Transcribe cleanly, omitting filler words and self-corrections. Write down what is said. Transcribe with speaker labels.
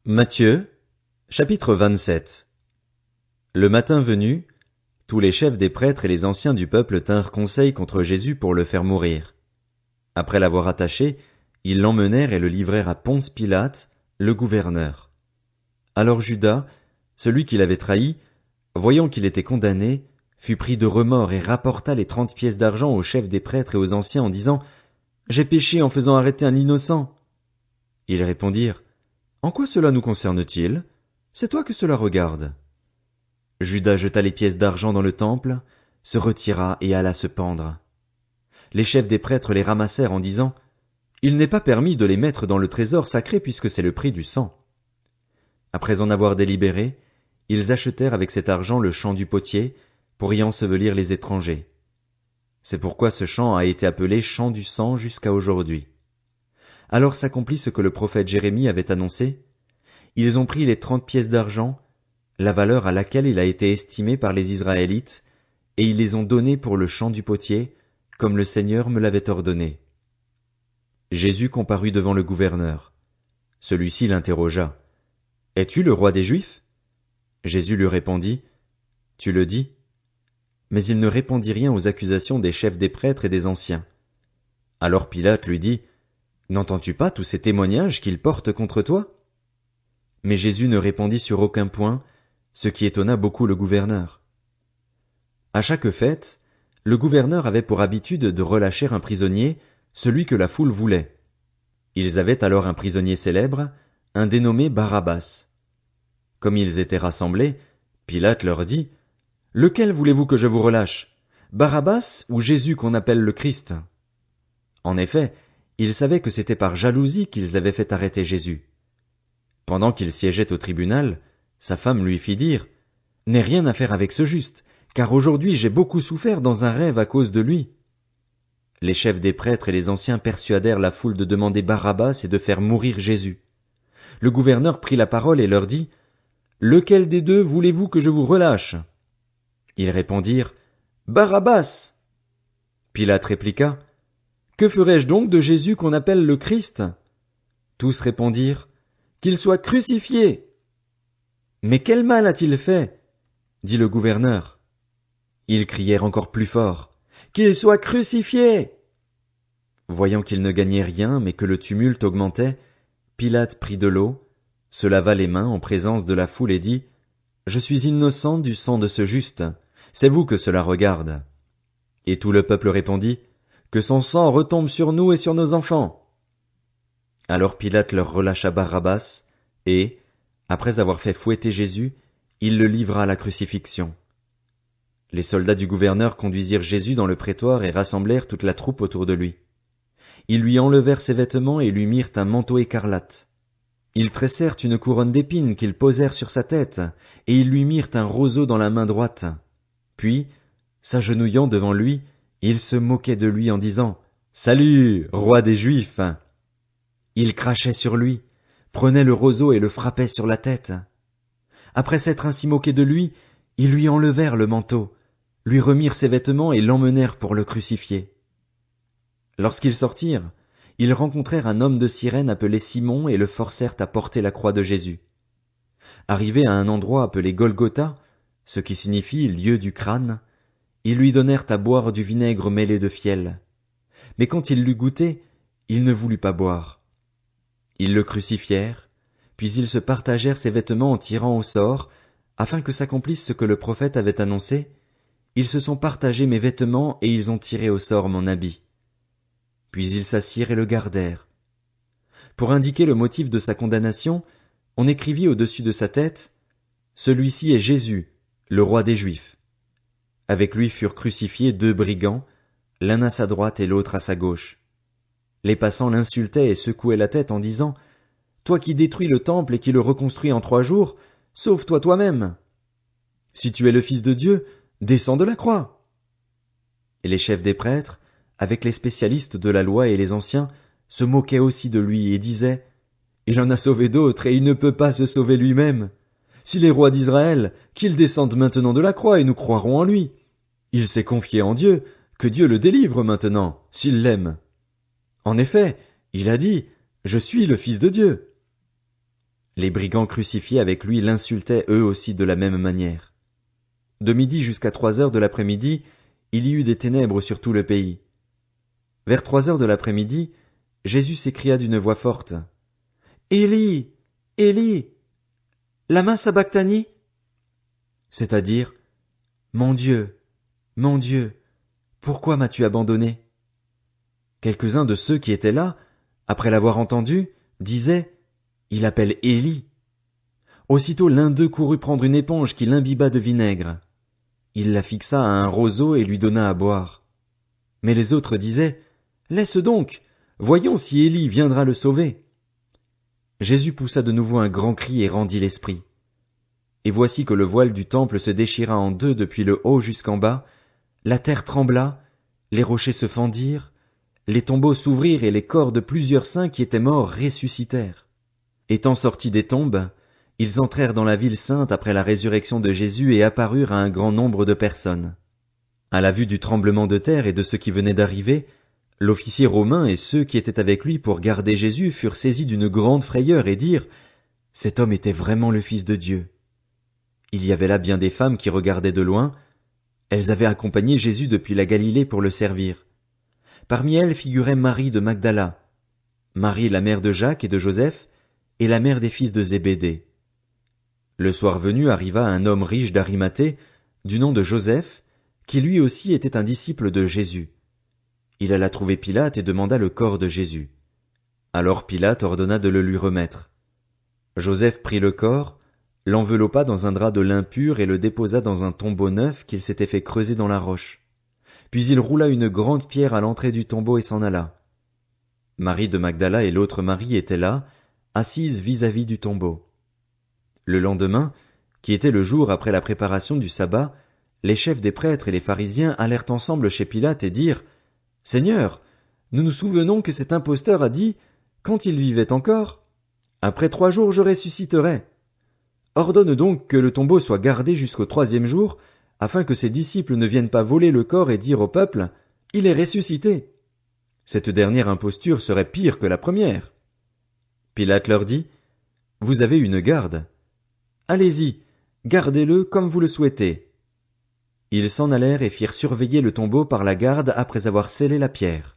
Speaker 1: Matthieu, chapitre 27. Le matin venu, tous les chefs des prêtres et les anciens du peuple tinrent conseil contre Jésus pour le faire mourir. Après l'avoir attaché, ils l'emmenèrent et le livrèrent à Ponce Pilate, le gouverneur. Alors Judas, celui qui l'avait trahi, voyant qu'il était condamné, fut pris de remords et rapporta les 30 pièces d'argent aux chefs des prêtres et aux anciens en disant « J'ai péché en faisant arrêter un innocent. » Ils répondirent « En quoi cela nous concerne-t-il? C'est toi que cela regarde. » Judas jeta les pièces d'argent dans le temple, se retira et alla se pendre. Les chefs des prêtres les ramassèrent en disant « Il n'est pas permis de les mettre dans le trésor sacré puisque c'est le prix du sang. » Après en avoir délibéré, ils achetèrent avec cet argent le champ du potier pour y ensevelir les étrangers. C'est pourquoi ce champ a été appelé champ du sang jusqu'à aujourd'hui. Alors s'accomplit ce que le prophète Jérémie avait annoncé. Ils ont pris les 30 pièces d'argent, la valeur à laquelle il a été estimé par les Israélites, et ils les ont données pour le champ du potier, comme le Seigneur me l'avait ordonné. Jésus comparut devant le gouverneur. Celui-ci l'interrogea. « Es-tu le roi des Juifs ?» Jésus lui répondit. « Tu le dis. » Mais il ne répondit rien aux accusations des chefs des prêtres et des anciens. Alors Pilate lui dit. N'entends-tu pas tous ces témoignages qu'ils portent contre toi? Mais Jésus ne répondit sur aucun point, ce qui étonna beaucoup le gouverneur. À chaque fête, le gouverneur avait pour habitude de relâcher un prisonnier, celui que la foule voulait. Ils avaient alors un prisonnier célèbre, un dénommé Barabbas. Comme ils étaient rassemblés, Pilate leur dit, « Lequel voulez-vous que je vous relâche, Barabbas ou Jésus qu'on appelle le Christ ?» En effet, ils savaient que c'était par jalousie qu'ils avaient fait arrêter Jésus. Pendant qu'il siégeait au tribunal, sa femme lui fit dire « N'aie rien à faire avec ce juste, car aujourd'hui j'ai beaucoup souffert dans un rêve à cause de lui. » Les chefs des prêtres et les anciens persuadèrent la foule de demander Barabbas et de faire mourir Jésus. Le gouverneur prit la parole et leur dit « Lequel des deux voulez-vous que je vous relâche ?» Ils répondirent « Barabbas !» Pilate répliqua « Que ferai-je donc de Jésus qu'on appelle le Christ ?» Tous répondirent « Qu'il soit crucifié !» Mais quel mal a-t-il fait? Dit le gouverneur. Ils crièrent encore plus fort « Qu'il soit crucifié !» Voyant qu'ils ne gagnaient rien, mais que le tumulte augmentait, Pilate prit de l'eau, se lava les mains en présence de la foule et dit « Je suis innocent du sang de ce juste, c'est vous que cela regarde. » Et tout le peuple répondit « Que son sang retombe sur nous et sur nos enfants. » Alors Pilate leur relâcha Barabbas, et, après avoir fait fouetter Jésus, il le livra à la crucifixion. Les soldats du gouverneur conduisirent Jésus dans le prétoire et rassemblèrent toute la troupe autour de lui. Ils lui enlevèrent ses vêtements et lui mirent un manteau écarlate. Ils tressèrent une couronne d'épines qu'ils posèrent sur sa tête, et ils lui mirent un roseau dans la main droite. Puis, s'agenouillant devant lui, ils se moquaient de lui en disant « Salut, roi des Juifs !» Ils crachaient sur lui, prenaient le roseau et le frappaient sur la tête. Après s'être ainsi moqués de lui, ils lui enlevèrent le manteau, lui remirent ses vêtements et l'emmenèrent pour le crucifier. Lorsqu'ils sortirent, ils rencontrèrent un homme de Cyrène appelé Simon et le forcèrent à porter la croix de Jésus. Arrivés à un endroit appelé Golgotha, ce qui signifie lieu du crâne, ils lui donnèrent à boire du vinaigre mêlé de fiel. Mais quand il l'eut goûté, il ne voulut pas boire. Ils le crucifièrent, puis ils se partagèrent ses vêtements en tirant au sort, afin que s'accomplisse ce que le prophète avait annoncé. Ils se sont partagés mes vêtements et ils ont tiré au sort mon habit. Puis ils s'assirent et le gardèrent. Pour indiquer le motif de sa condamnation, on écrivit au-dessus de sa tête « Celui-ci est Jésus, le roi des Juifs. » Avec lui furent crucifiés 2 brigands, l'un à sa droite et l'autre à sa gauche. Les passants l'insultaient et secouaient la tête en disant « Toi qui détruis le temple et qui le reconstruis en 3 jours, sauve-toi toi-même. Si tu es le Fils de Dieu, descends de la croix. » Et les chefs des prêtres, avec les spécialistes de la loi et les anciens, se moquaient aussi de lui et disaient « Il en a sauvé d'autres et il ne peut pas se sauver lui-même. S'il est roi d'Israël, qu'il descende maintenant de la croix et nous croirons en lui. Il s'est confié en Dieu, que Dieu le délivre maintenant, s'il l'aime. En effet, il a dit, « Je suis le Fils de Dieu. » Les brigands crucifiés avec lui l'insultaient eux aussi de la même manière. De midi jusqu'à 3 heures de l'après-midi, il y eut des ténèbres sur tout le pays. Vers 3 heures de l'après-midi, Jésus s'écria d'une voix forte. Élie, Élie, lama sabachthani? C'est-à-dire, mon Dieu, pourquoi m'as-tu abandonné? Quelques-uns de ceux qui étaient là, après l'avoir entendu, disaient, il appelle Élie. Aussitôt l'un d'eux courut prendre une éponge qu'il imbiba de vinaigre. Il la fixa à un roseau et lui donna à boire. Mais les autres disaient, laisse donc, voyons si Élie viendra le sauver. Jésus poussa de nouveau un grand cri et rendit l'esprit. Et voici que le voile du temple se déchira en deux depuis le haut jusqu'en bas, la terre trembla, les rochers se fendirent, les tombeaux s'ouvrirent et les corps de plusieurs saints qui étaient morts ressuscitèrent. Étant sortis des tombes, ils entrèrent dans la ville sainte après la résurrection de Jésus et apparurent à un grand nombre de personnes. À la vue du tremblement de terre et de ce qui venait d'arriver, l'officier romain et ceux qui étaient avec lui pour garder Jésus furent saisis d'une grande frayeur et dirent « Cet homme était vraiment le Fils de Dieu ». Il y avait là bien des femmes qui regardaient de loin. Elles avaient accompagné Jésus depuis la Galilée pour le servir. Parmi elles figurait Marie de Magdala, Marie la mère de Jacques et de Joseph, et la mère des fils de Zébédée. Le soir venu arriva un homme riche d'Arimathée, du nom de Joseph, qui lui aussi était un disciple de Jésus. Il alla trouver Pilate et demanda le corps de Jésus. Alors Pilate ordonna de le lui remettre. Joseph prit le corps, l'enveloppa dans un drap de lin pur et le déposa dans un tombeau neuf qu'il s'était fait creuser dans la roche. Puis il roula une grande pierre à l'entrée du tombeau et s'en alla. Marie de Magdala et l'autre Marie étaient là, assises vis-à-vis du tombeau. Le lendemain, qui était le jour après la préparation du sabbat, les chefs des prêtres et les pharisiens allèrent ensemble chez Pilate et dirent « Seigneur, nous nous souvenons que cet imposteur a dit, quand il vivait encore, « Après 3 jours je ressusciterai ». Ordonne donc que le tombeau soit gardé jusqu'au 3e jour, afin que ses disciples ne viennent pas voler le corps et dire au peuple « Il est ressuscité ». Cette dernière imposture serait pire que la première. Pilate leur dit « Vous avez une garde. Allez-y, gardez-le comme vous le souhaitez. » Ils s'en allèrent et firent surveiller le tombeau par la garde après avoir scellé la pierre.